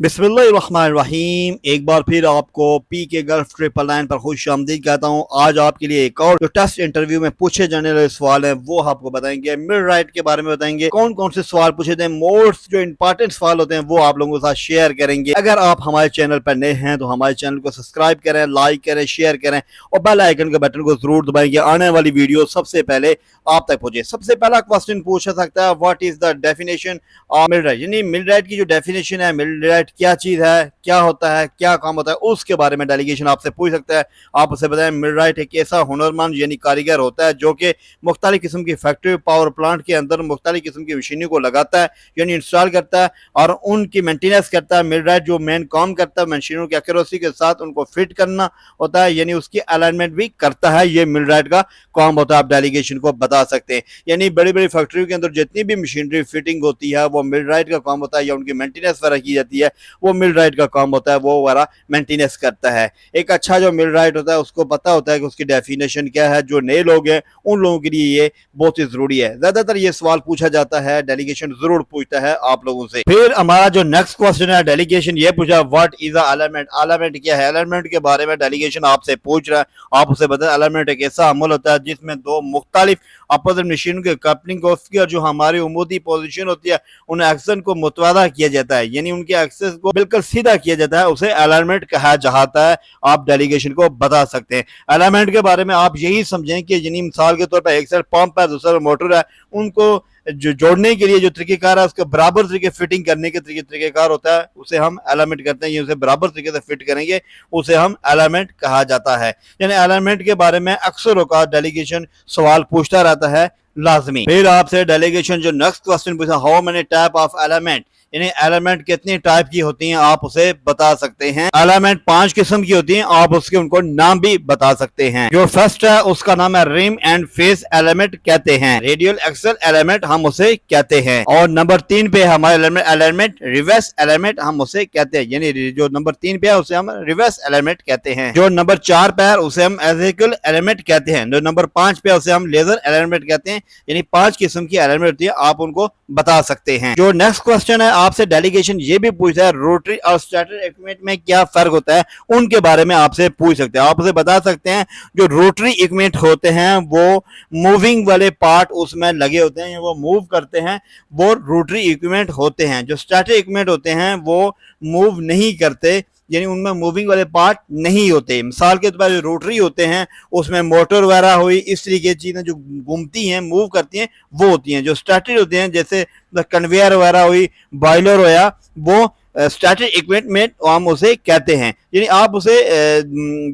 बिस्मिल्लाहिर्रहमानिर्रहीम। एक बार फिर आपको पी के गल्फ 999 पर खुश आमदीद कहता हूँ। आज आपके लिए एक और जो टेस्ट इंटरव्यू में पूछे जाने वाले सवाल हैं वो आपको बताएंगे। मिड राइट के बारे में बताएंगे, कौन कौन से सवाल पूछे थे, मोस्ट जो इंपॉर्टेंट सवाल होते हैं वो आप लोगों के साथ शेयर करेंगे। अगर आप हमारे चैनल पर नए हैं तो हमारे चैनल को सब्सक्राइब करें, लाइक करें, शेयर करें और बेल आइकन के बटन को जरूर दबाएंगे। आने वाली वीडियो सबसे पहले आप तक पहुंचे। सबसे पहला क्वेश्चन पूछा सकता है, what is the definition of mid right, यानी मिड राइट की जो डेफिनेशन है, मिड राइट क्या चीज है, क्या होता है, क्या काम होता है, उसके बारे में डेलीगेशन आपसे पूछ सकता है। आप उसे बताएं मिड राइट एक ऐसा हुनरमंद यानी कारीगर होता है जो कि मुख्तलिफ किस्म की फैक्ट्री पावर प्लांट के अंदर मुख्तलिफ किस्म की मशीनों को लगाता है यानी इंस्टॉल करता है और उनकी मेंटेनेंस करता है। मिड राइट जो मेन काम करता है मशीनों की एक्यूरेसी के साथ उनको फिट करना होता है, यानी उसकी अलाइनमेंट भी करता है। ये मिड राइट का काम होता है। आप डेलीगेशन को बता सकते हैं, यानी बड़ी बड़ी फैक्ट्रियों के अंदर जितनी भी मशीनरी फिटिंग होती है वो मिड राइट का काम होता है, या उनकी मेंटेनेंस वगैरह की जाती है वो मिड राइट का काम होता है, वो वगैरह मेंटेनेंस करता है। एक अच्छा जो मिड राइट होता है उसको पता होता है कि उसकी डेफिनेशन क्या है। जो नए लोग हैं उन लोगों के लिए ये बहुत ही जरूरी है। ज्यादातर ये सवाल पूछा जाता है, डेलीगेशन जरूर पूछता है आप लोगों से। फिर हमारा जो नेक्स्ट क्वेश्चन है, डेलीगेशन ये पूछा what is a element, element क्या है। एलिमेंट के बारे में डेलीगेशन आपसे पूछ रहा है, आप उसे बताएं। एलिमेंट एक ऐसा अमल होता है जिसमें दो मुख्तलिफ अपोजिट मशीन के कपलिंग होती है और जो हमारी उमूदी पोजीशन होती है उन एक्शन को मुतवादा किया जाता है, यानी उनके एक्सेस को बिल्कुल सीधा किया जाता है, उसे अलाइनमेंट कहा जाता है। आप डेलीगेशन को बता सकते हैं। अलाइनमेंट के बारे में आप यही समझें कि यानी मिसाल के तौर पर एक साइड पंप है दूसरा मोटर है, उनको जो जोड़ने के लिए जो तरीकेकार है उसके बराबर तरीके फिटिंग करने के तरीकेकार होता है, उसे हम अलाइनमेंट करते हैं। ये उसे बराबर तरीके से फिट करेंगे उसे हम अलाइनमेंट कहा जाता है। यानी अलाइनमेंट के बारे में अक्सर औकात डेलीगेशन सवाल पूछता रहता है लाजमी। फिर आपसे डेलीगेशन जो नेक्स्ट क्वेश्चन पूछा, how many type of element, यानी एलिमेंट कितनी टाइप की होती हैं आप उसे बता सकते हैं। एलिमेंट 5 किस्म की होती हैं, आप उसके उनको नाम भी बता सकते हैं। जो फर्स्ट है उसका नाम है रिम एंड फेस एलिमेंट कहते हैं, रेडियल एक्सल एलिमेंट हम उसे कहते हैं। और नंबर 3 पे हमारे एलिमेंट रिवर्स एलिमेंट हम उसे कहते हैं, यानी जो नंबर 3 पे है उसे हम रिवर्स एलिमेंट कहते हैं। जो नंबर 4 पे है उसे हम एजेक्युल एलिमेंट कहते हैं। जो नंबर 5 पे है उसे हम लेजर एलिमेंट कहते हैं, यानी 5 किस्म की एलिमेंट होती है, आप उनको बता सकते हैं। जो नेक्स्ट क्वेश्चन है आपसे डेलीगेशन ये भी पूछता है रोटरी और स्टैटर इक्विपमेंट में क्या फर्क होता है, उनके बारे में आपसे पूछ सकते हैं। आप उसे बता सकते हैं जो रोटरी इक्विपमेंट होते हैं वो मूविंग वाले पार्ट उसमें लगे होते हैं, वो मूव करते हैं, वो रोटरी इक्विपमेंट होते हैं। जो स्टैटर इक्विपमेंट होते हैं वो मूव नहीं करते, यानी उनमें मूविंग वाले पार्ट नहीं होते। मिसाल के तौर पर जो रोटरी होते हैं उसमें मोटर वगैरह हुई, इस तरीके की चीजें जो घूमती हैं मूव करती हैं वो होती हैं। जो स्टैटिक होते हैं जैसे कन्वेयर वगैरह हुई, बॉयलर होया, वो स्टैटिक इक्विपमेंट हम उसे कहते हैं। यानी आप उसे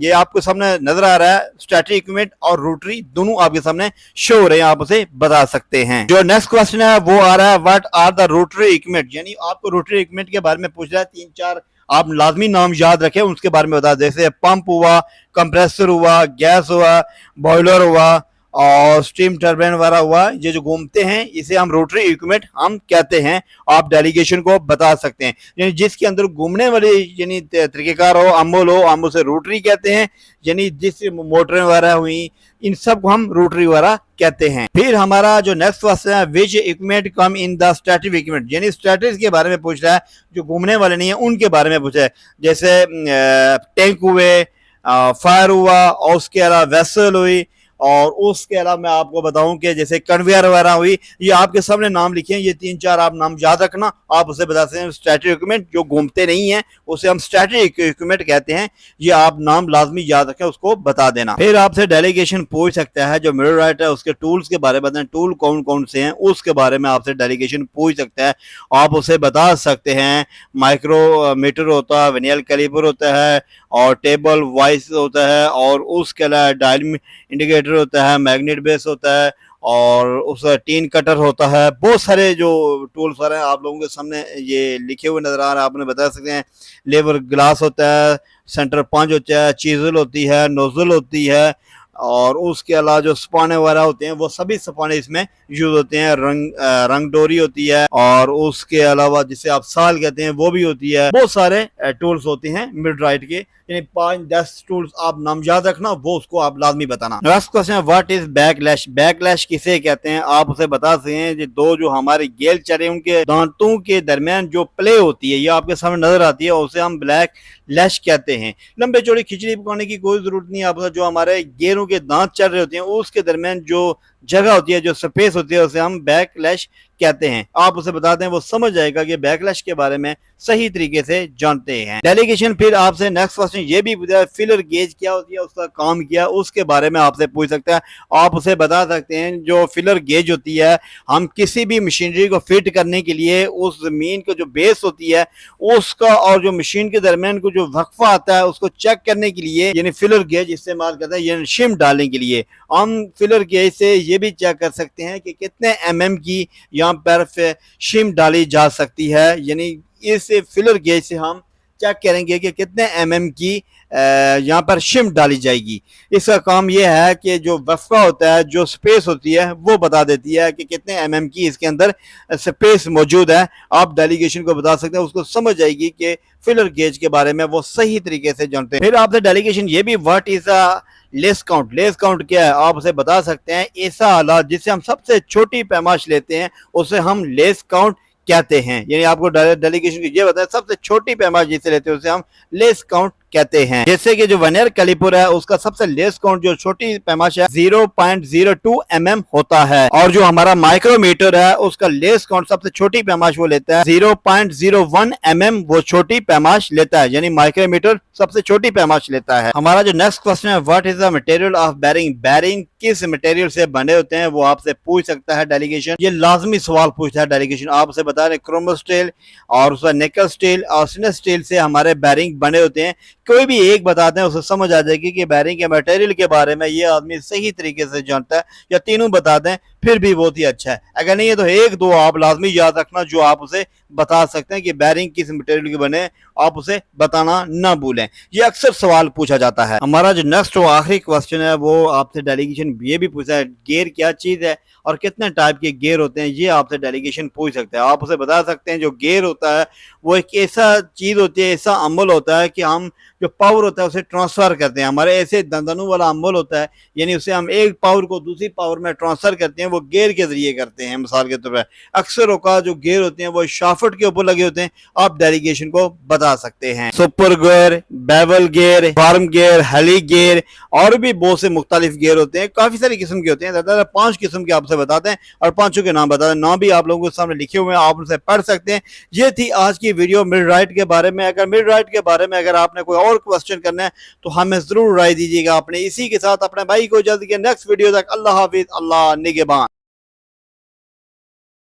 ये आपके सामने नजर आ रहा है, स्टैटिक इक्विपमेंट और रोटरी दोनों आपके सामने शो हो रहे हैं, आप उसे बता सकते हैं। जो नेक्स्ट क्वेश्चन है वो आ रहा है what are the rotary equipment, यानी आपको रोटरी इक्विपमेंट के बारे में पूछ रहा है। 3-4 आप लाजमी नाम याद रखें, उसके बारे में बता, जैसे पंप हुआ, कंप्रेसर हुआ, गैस हुआ, बॉयलर हुआ और स्टीम टर्बाइन वगैरह हुआ। ये जो घूमते हैं इसे हम रोटरी इक्विपमेंट हम कहते हैं। आप डेलीगेशन को बता सकते हैं, यानी जिसके अंदर घूमने वाले यानी तरीकेकार हो, अमल हो, हम उसे रोटरी कहते हैं। यानी जिस मोटरें वगैरह हुई इन सब को हम रोटरी वगैरह कहते हैं। फिर हमारा जो नेक्स्ट क्वेश्चन है which equipment come in the static equipment, यानी स्टैटिक के बारे में पूछ रहा है, जो घूमने वाले नहीं है उनके बारे में पूछा है। जैसे टैंक हुए, फायर हुआ और उसके अलावा वेसल हुई, और उसके अलावा मैं आपको बताऊं कि जैसे कन्वेयर वगैरह हुई। ये आपके सामने नाम लिखे हैं, ये 3-4 आप नाम याद रखना, आप उसे बता सकते हैं। स्टैटिक इक्विपमेंट जो घूमते नहीं है उसे हम स्टैटिक इक्विपमेंट कहते हैं, ये आप नाम लाजमी याद रखें, उसको बता देना। फिर आपसे डेलीगेशन पूछ सकता है जो मिड राइट है उसके टूल्स के बारे में बताएं, टूल कौन कौन से हैं उसके बारे में आपसे डेलीगेशन पूछ सकता है। आप उसे बता सकते हैं माइक्रोमीटर होता है, वर्नियर कैलिपर होता है और टेबल वाइस होता है, और उसके अलावा डायल इंडिकेटर होता है, मैग्नेट बेस होता है और उसका टीन कटर होता है। बहुत सारे जो टूल्स हैं आप लोगों के सामने ये लिखे हुए नजर आ रहे हैं, आपने बता सकते हैं। लेवर ग्लास होता है, सेंटर पंच होता है, चीजल होती है, नोजल होती है, और उसके अलावा जो स्पाने वगैरह होते हैं वो सभी स्पाने इसमें यूज होते हैं। रंग डोरी होती है और उसके अलावा जिसे आप साल कहते हैं वो भी होती है। बहुत सारे टूल्स होते हैं मिड राइट के, यानी 5-10 टूल्स आप नाम याद रखना, वो उसको आप लाजमी बताना। नेक्स्ट क्वेश्चन है व्हाट इज बैकलैश। बैकलैश किसे कहते हैं आप उसे बता सकते हैं। जो दो जो हमारे गेल चरे उनके दांतों के दरमियान जो प्ले होती है, ये आपके सामने नजर आती है, उसे हम ब्लैक लैश कहते हैं। लंबे चौड़ी खिचड़ी पकाने की कोई जरूरत नहीं है। आप जो हमारे गेरों के दांत चल रहे होते हैं उसके दरमियान जो जगह होती है, जो स्पेस होती है, उसे हम बैकलैश कहते हैं। आप उसे बताते हैं, वो समझ जाएगा कि बैकलैश के बारे में सही तरीके से जानते हैं। डेलीगेशन फिर आपसे नेक्स्ट क्वेश्चन ये भी पूछा है फिलर गेज क्या होती है, उसका काम क्या, उसके बारे में आपसे पूछ सकता है। आप उसे बता सकते हैं जो फिलर गेज होती है, हम किसी भी मशीनरी को फिट करने के लिए उस जमीन को जो बेस होती है उसका और जो मशीन के दरमियान को जो वक्फा आता है उसको चेक करने के लिए यानी फिलर गेज इस्तेमाल करते हैं, यानी शिम डालने के लिए। हम फिलर गेज से ये भी चेक कर सकते हैं कि कितने mm की यहाँ पर शिम डाली जा सकती है, यानी इस फिलर गेज से हम चेक करेंगे कि कितने mm की यहाँ पर शिम डाली जाएगी। इसका काम यह है कि जो वफ़ा होता है, जो स्पेस होती है, वो बता देती है कि कितने mm की इसके अंदर स्पेस मौजूद है। आप डेलीगेशन को बता सकते हैं, उसको समझ जाएगी कि फिलर गेज के बारे में वो सही तरीके से जानते हैं। फिर आपसे डेलीगेशन ये भी what is a less count. Less count क्या है आप उसे बता सकते हैं। ऐसा आला जिससे हम सबसे छोटी पैमाश लेते हैं उसे हम लेस काउंट कहते हैं। यानी आपको डेलीगेशन की ये बताया सबसे छोटी पैमाश जिसे लेते हैं उसे हम लेस काउंट कहते हैं। जैसे कि जो वर्नियर कैलिपर है उसका सबसे लेस काउंट जो छोटी पैमाश है 0.02 mm होता है, और जो हमारा माइक्रोमीटर है उसका लेस काउंट सबसे छोटी पैमाश वो लेता है 0.01 mm, वो छोटी पैमाश लेता है, यानी माइक्रोमीटर सबसे छोटी पैमाश लेता है। हमारा जो नेक्स्ट क्वेश्चन है what is the material of bearing. Bearing किस मटेरियल से बने होते हैं वो आपसे पूछ सकता है डेलीगेशन। ये लाजमी सवाल पूछता है डेलीगेशन। आप उसे बता रहे क्रोमो स्टील और उसका निकल स्टील और स्टेनलेस स्टील से हमारे बैरिंग बने होते हैं। कोई भी एक बताते हैं उसे समझ आ जाएगी कि बैरिंग के मटेरियल के बारे में ये आदमी सही तरीके से जानता है, या तीनों बता दें फिर भी बहुत ही अच्छा है। अगर नहीं है तो एक दो आप लाजमी याद रखना जो आप उसे बता सकते हैं कि बैरिंग किस मटेरियल के बने, आप उसे बताना ना भूलें। ये अक्सर सवाल पूछा जाता है। हमारा जो नेक्स्ट आखिरी क्वेश्चन है वो आपसे डेलीगेशन ये भी पूछा है गियर क्या चीज है और कितने टाइप के गियर होते हैं, ये आपसे डेलीगेशन पूछ सकते हैं। आप उसे बता सकते हैं जो गियर होता है वो एक ऐसा चीज होती है, ऐसा अमल होता है कि हम जो पावर होता है उसे ट्रांसफर करते हैं। हमारे ऐसे दंदनों वाला अमल होता है, यानी उसे हम एक पावर को दूसरी पावर में ट्रांसफर करते हैं, वो गियर के जरिए करते हैं। मिसाल के तौर पर अक्सर औकात जो गियर होते हैं वो शाफ्ट के ऊपर लगे होते हैं। आप डेलीगेशन को बता सकते हैं spur gear, bevel gear, worm gear, हेली गियर और भी बहुत से मुख्तलिफ गियर होते हैं। काफी सारी किस्म के होते हैं, ज्यादा 5 किस्म के आपसे बताते हैं और 5 के नाम बताते हैं। नाम भी आप लोगों के सामने लिखे हुए हैं, आप उनसे पढ़ सकते हैं। ये थी आज की वीडियो मिड राइट के बारे में। अगर मिड राइट के बारे में अगर आपने कोई और क्वेश्चन करना है तो हमें जरूर राय दीजिएगा। अपने इसी के साथ अपने भाई को जल्द के नेक्स्ट वीडियो तक अल्लाह हाफिज, अल्लाह निगहबान।